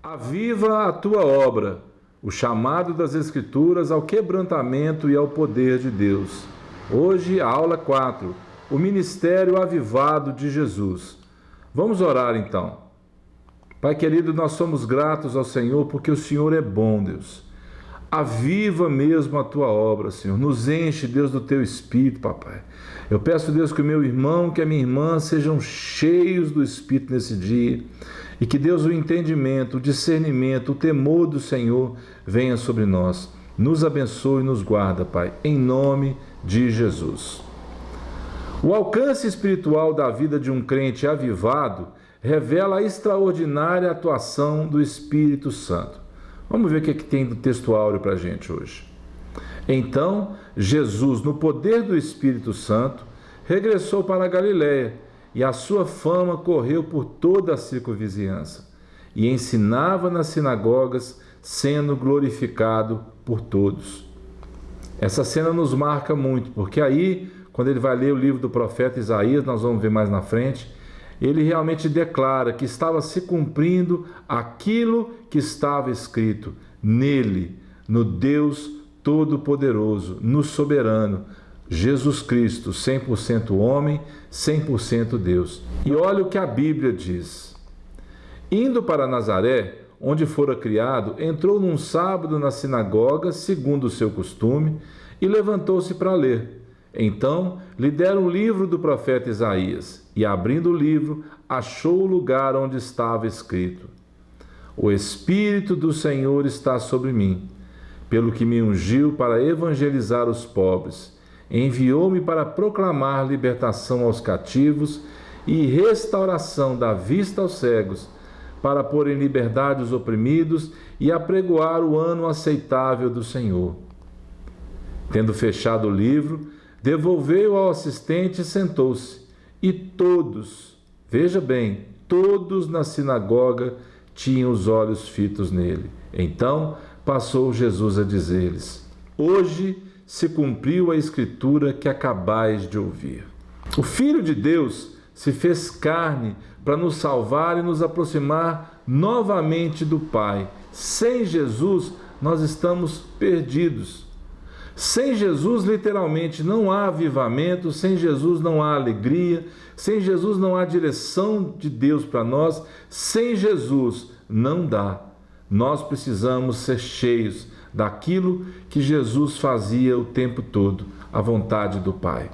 Aviva a tua obra, o chamado das Escrituras ao quebrantamento e ao poder de Deus. Hoje, a aula 4, o ministério avivado de Jesus. Vamos orar então. Pai querido, nós somos gratos ao Senhor porque o Senhor é bom, Deus. Aviva mesmo a tua obra, Senhor. Nos enche, Deus, do teu Espírito, papai. Eu peço, Deus, que o meu irmão, que a minha irmã sejam cheios do Espírito nesse dia. E que, Deus, o entendimento, o discernimento, o temor do Senhor venha sobre nós. Nos abençoe e nos guarda, Pai, em nome de Jesus. O alcance espiritual da vida de um crente avivado revela a extraordinária atuação do Espírito Santo. Vamos ver o que tem do texto áureo para a gente hoje. Então, Jesus, no poder do Espírito Santo, regressou para a Galiléia, e a sua fama correu por toda a circunvizinhança, e ensinava nas sinagogas, sendo glorificado por todos. Essa cena nos marca muito, porque aí, quando ele vai ler o livro do profeta Isaías, nós vamos ver mais na frente, ele realmente declara que estava se cumprindo aquilo que estava escrito nele, no Deus Todo-Poderoso, no Soberano, Jesus Cristo, 100% homem, 100% Deus. E olha o que a Bíblia diz. Indo para Nazaré, onde fora criado, entrou num sábado na sinagoga, segundo o seu costume, e levantou-se para ler. Então lhe deram o livro do profeta Isaías, e abrindo o livro, achou o lugar onde estava escrito: O Espírito do Senhor está sobre mim, pelo que me ungiu para evangelizar os pobres. Enviou-me para proclamar libertação aos cativos e restauração da vista aos cegos, para pôr em liberdade os oprimidos e apregoar o ano aceitável do Senhor. Tendo fechado o livro, devolveu ao assistente e sentou-se. E todos, veja bem, todos na sinagoga tinham os olhos fitos nele. Então passou Jesus a dizer-lhes: Hoje se cumpriu a escritura que acabais de ouvir. O Filho de Deus se fez carne para nos salvar e nos aproximar novamente do Pai. Sem Jesus, nós estamos perdidos. Sem Jesus, literalmente, não há avivamento, sem Jesus não há alegria, sem Jesus não há direção de Deus para nós, sem Jesus não dá. Nós precisamos ser cheios daquilo que Jesus fazia o tempo todo, a vontade do Pai.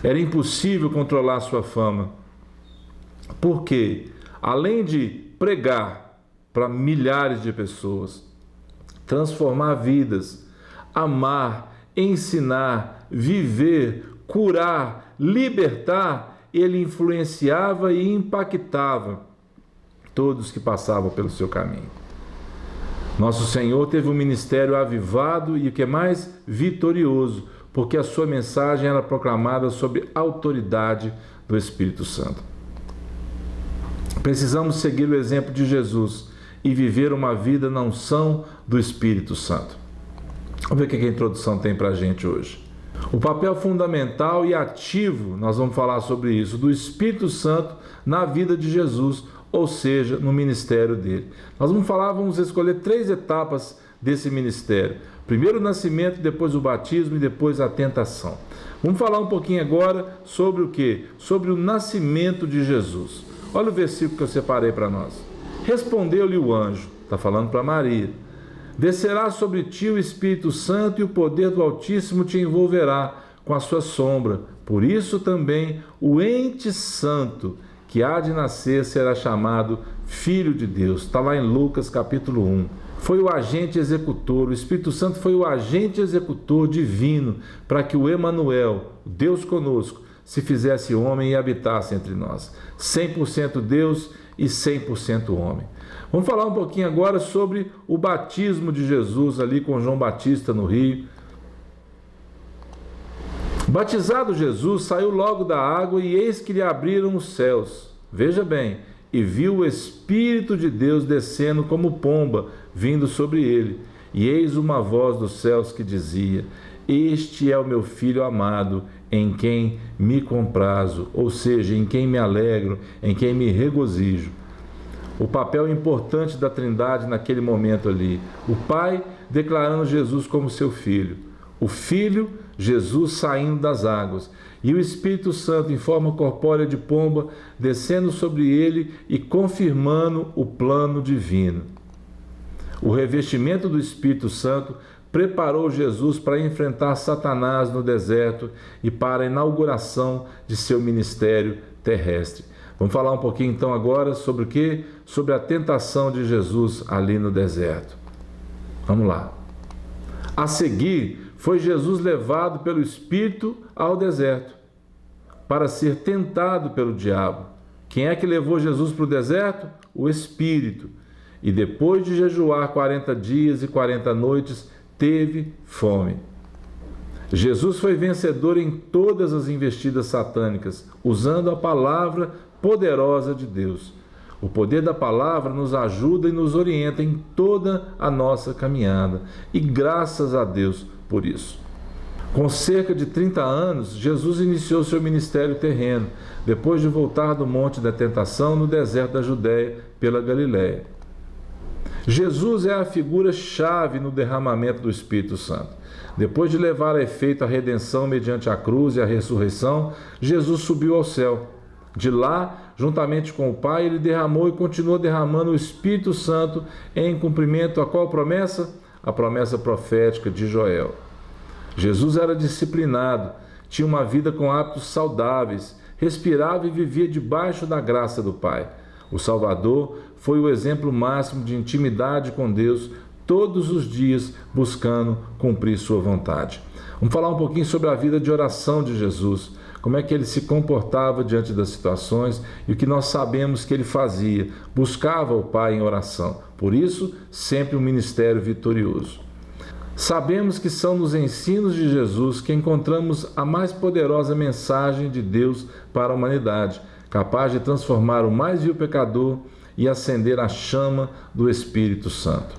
Era impossível controlar sua fama, porque, além de pregar para milhares de pessoas, transformar vidas, amar, ensinar, viver, curar, libertar, ele influenciava e impactava todos que passavam pelo seu caminho. Nosso Senhor teve um ministério avivado e, o que é mais, vitorioso, porque a sua mensagem era proclamada sob autoridade do Espírito Santo. Precisamos seguir o exemplo de Jesus e viver uma vida na unção do Espírito Santo. Vamos ver o que a introdução tem para a gente hoje. O papel fundamental e ativo, nós vamos falar sobre isso, do Espírito Santo na vida de Jesus, ou seja, no ministério dele. Nós vamos escolher 3 etapas desse ministério. Primeiro o nascimento, depois o batismo e depois a tentação. Vamos falar um pouquinho agora sobre o quê? Sobre o nascimento de Jesus. Olha o versículo que eu separei para nós. Respondeu-lhe o anjo, está falando para Maria: Descerá sobre ti o Espírito Santo e o poder do Altíssimo te envolverá com a sua sombra. Por isso também o ente santo que há de nascer será chamado Filho de Deus. Está lá em Lucas capítulo 1. Foi o agente executor, o Espírito Santo foi o agente executor divino para que o Emanuel, Deus conosco, se fizesse homem e habitasse entre nós. 100% Deus e 100% homem. Vamos falar um pouquinho agora sobre o batismo de Jesus ali com João Batista no rio. Batizado Jesus, saiu logo da água e eis que lhe abriram os céus. Veja bem, e viu o Espírito de Deus descendo como pomba, vindo sobre ele. E eis uma voz dos céus que dizia: Este é o meu Filho amado, em quem me comprazo, ou seja, em quem me alegro, em quem me regozijo. o papel importante da Trindade naquele momento ali. O Pai declarando Jesus como seu Filho, o Filho, Jesus saindo das águas, e o Espírito Santo em forma corpórea de pomba descendo sobre ele e confirmando o plano divino. O revestimento do Espírito Santo preparou Jesus para enfrentar Satanás no deserto e para a inauguração de seu ministério terrestre. Vamos falar um pouquinho então agora sobre o quê? Sobre a tentação de Jesus ali no deserto. Vamos lá. A seguir, foi Jesus levado pelo Espírito ao deserto para ser tentado pelo diabo. Quem é que levou Jesus para o deserto? O Espírito. E depois de jejuar 40 dias e 40 noites, teve fome. Jesus foi vencedor em todas as investidas satânicas, usando a palavra poderosa de Deus. O poder da palavra nos ajuda e nos orienta em toda a nossa caminhada. E graças a Deus por isso. Com cerca de 30 anos, Jesus iniciou seu ministério terreno, depois de voltar do Monte da Tentação no deserto da Judéia pela Galiléia. Jesus é a figura-chave no derramamento do Espírito Santo. Depois de levar a efeito a redenção mediante a cruz e a ressurreição, Jesus subiu ao céu. De lá, juntamente com o Pai, ele derramou e continua derramando o Espírito Santo em cumprimento a qual promessa? A promessa profética de Joel. Jesus era disciplinado, tinha uma vida com hábitos saudáveis, respirava e vivia debaixo da graça do Pai. O Salvador foi o exemplo máximo de intimidade com Deus, todos os dias buscando cumprir sua vontade. Vamos falar um pouquinho sobre a vida de oração de Jesus, como é que ele se comportava diante das situações e o que nós sabemos que ele fazia, buscava o Pai em oração. Por isso, sempre um ministério vitorioso. Sabemos que são nos ensinos de Jesus que encontramos a mais poderosa mensagem de Deus para a humanidade, capaz de transformar o mais vil pecador e acender a chama do Espírito Santo.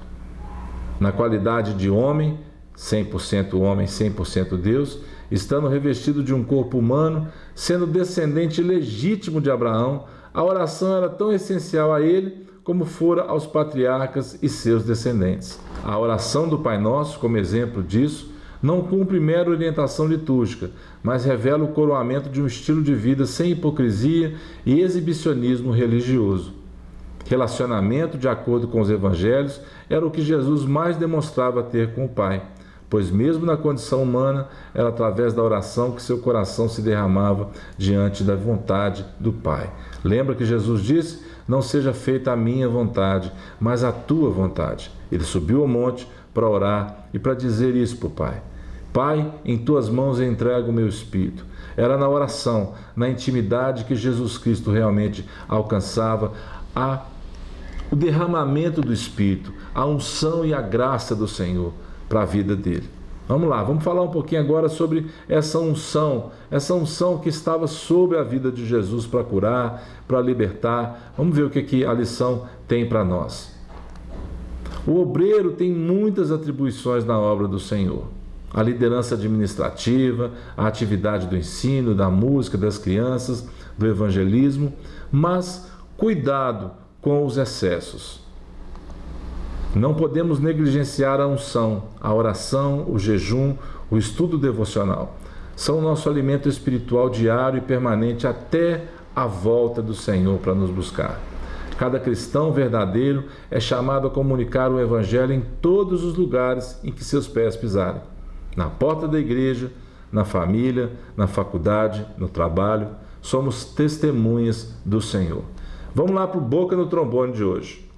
Na qualidade de homem, 100% Deus, estando revestido de um corpo humano, sendo descendente legítimo de Abraão, a oração era tão essencial a ele como fora aos patriarcas e seus descendentes. A oração do Pai Nosso, como exemplo disso, não cumpre mera orientação litúrgica, mas revela o coroamento de um estilo de vida sem hipocrisia e exibicionismo religioso. Relacionamento de acordo com os evangelhos era o que Jesus mais demonstrava ter com o Pai, pois mesmo na condição humana, era através da oração que seu coração se derramava diante da vontade do Pai. Lembra que Jesus disse: não seja feita a minha vontade, mas a tua vontade. Ele subiu ao monte para orar e para dizer isso para o Pai. Pai, em tuas mãos eu entrego o meu espírito. Era na oração, na intimidade que Jesus Cristo realmente alcançava o derramamento do Espírito, a unção e a graça do Senhor para a vida dele. Vamos lá, vamos falar um pouquinho agora sobre essa unção que estava sobre a vida de Jesus para curar, para libertar. Vamos ver o que a lição tem para nós. O obreiro tem muitas atribuições na obra do Senhor. A liderança administrativa, a atividade do ensino, da música, das crianças, do evangelismo, mas cuidado com os excessos. Não podemos negligenciar a unção, a oração, o jejum, o estudo devocional. São o nosso alimento espiritual diário e permanente até a volta do Senhor para nos buscar. Cada cristão verdadeiro é chamado a comunicar o Evangelho em todos os lugares em que seus pés pisarem. Na porta da igreja, na família, na faculdade, no trabalho, somos testemunhas do Senhor. Vamos lá para o Boca no Trombone de hoje.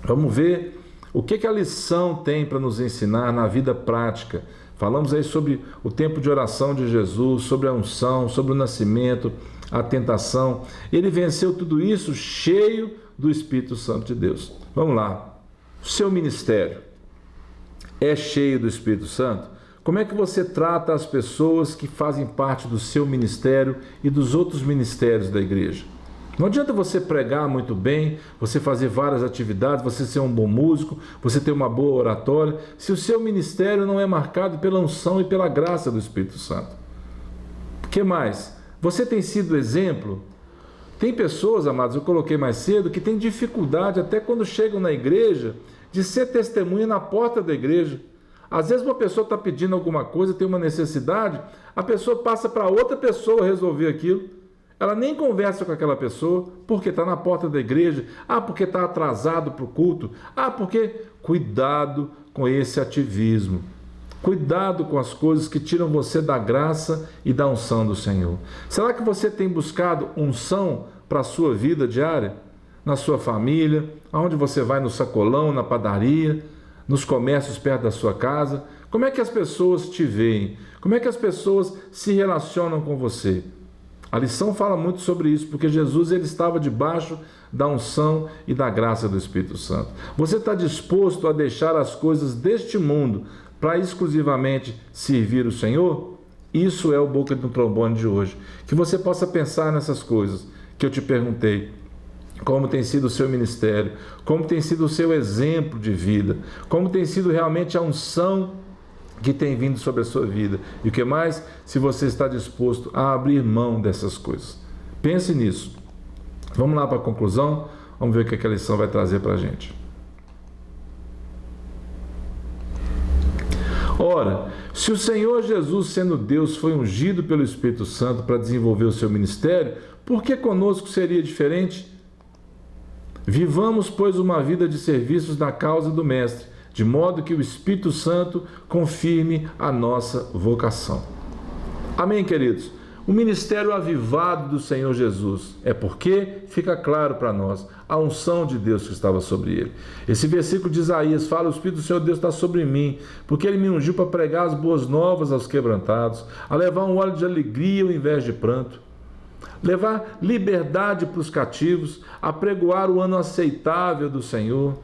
Vamos ver o que a lição tem para nos ensinar na vida prática. Falamos aí sobre o tempo de oração de Jesus, sobre a unção, sobre o nascimento, a tentação. Ele venceu tudo isso cheio do Espírito Santo de Deus. Vamos lá. O seu ministério é cheio do Espírito Santo? Como é que você trata as pessoas que fazem parte do seu ministério e dos outros ministérios da igreja? Não adianta você pregar muito bem, você fazer várias atividades, você ser um bom músico, você ter uma boa oratória, se o seu ministério não é marcado pela unção e pela graça do Espírito Santo. O que mais? Você tem sido exemplo Tem pessoas, amados, eu coloquei mais cedo, que têm dificuldade até quando chegam na igreja de ser testemunha na porta da igreja. Às vezes uma pessoa está pedindo alguma coisa, tem uma necessidade, a pessoa passa para outra pessoa resolver aquilo. Ela nem conversa com aquela pessoa, porque está na porta da igreja, porque está atrasado para o culto, porque... Cuidado com esse ativismo. Cuidado com as coisas que tiram você da graça e da unção do Senhor. Será que você tem buscado unção para a sua vida diária? Na sua família, aonde você vai, no sacolão, na padaria, nos comércios perto da sua casa? Como é que as pessoas te veem? Como é que as pessoas se relacionam com você? A lição fala muito sobre isso, porque Jesus ele estava debaixo da unção e da graça do Espírito Santo. Você está disposto a deixar as coisas deste mundo para exclusivamente servir o Senhor? Isso é o Boca do Trombone de hoje. Que você possa pensar nessas coisas que eu te perguntei. Como tem sido o seu ministério, como tem sido o seu exemplo de vida, como tem sido realmente a unção que tem vindo sobre a sua vida. E o que mais? Se você está disposto a abrir mão dessas coisas. Pense nisso. Vamos lá para a conclusão. Vamos ver o que a lição vai trazer para a gente. Ora, se o Senhor Jesus, sendo Deus, foi ungido pelo Espírito Santo para desenvolver o seu ministério, por que conosco seria diferente? Vivamos, pois, uma vida de serviços na causa do Mestre, de modo que o Espírito Santo confirme a nossa vocação. Amém, queridos? O ministério avivado do Senhor Jesus é porque fica claro para nós a unção de Deus que estava sobre ele. Esse versículo de Isaías fala: o Espírito do Senhor Deus está sobre mim, porque ele me ungiu para pregar as boas novas aos quebrantados, a levar um óleo de alegria ao invés de pranto, levar liberdade para os cativos, a pregoar o ano aceitável do Senhor.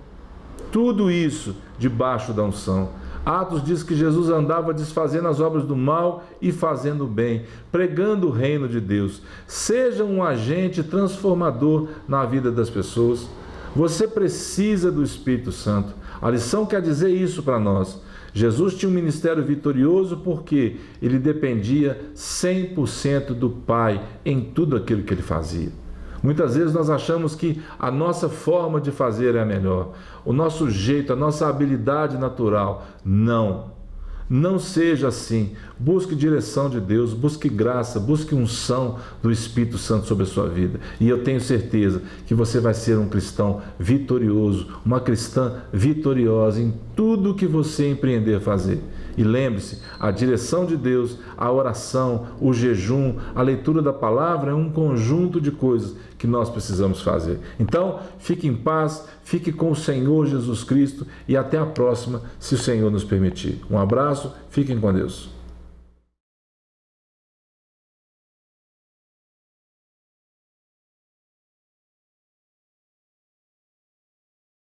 Tudo isso debaixo da unção. Atos diz que Jesus andava desfazendo as obras do mal e fazendo o bem, pregando o reino de Deus. Seja um agente transformador na vida das pessoas. Você precisa do Espírito Santo. A lição quer dizer isso para nós. Jesus tinha um ministério vitorioso porque ele dependia 100% do Pai em tudo aquilo que ele fazia. Muitas vezes nós achamos que a nossa forma de fazer é a melhor, o nosso jeito, a nossa habilidade natural. Não seja assim. Busque direção de Deus, busque graça, busque unção do Espírito Santo sobre a sua vida. E eu tenho certeza que você vai ser um cristão vitorioso, uma cristã vitoriosa em tudo que você empreender a fazer. E lembre-se, a direção de Deus, a oração, o jejum, a leitura da palavra é um conjunto de coisas que nós precisamos fazer. Então, fique em paz, fique com o Senhor Jesus Cristo e até a próxima, se o Senhor nos permitir. Um abraço, fiquem com Deus.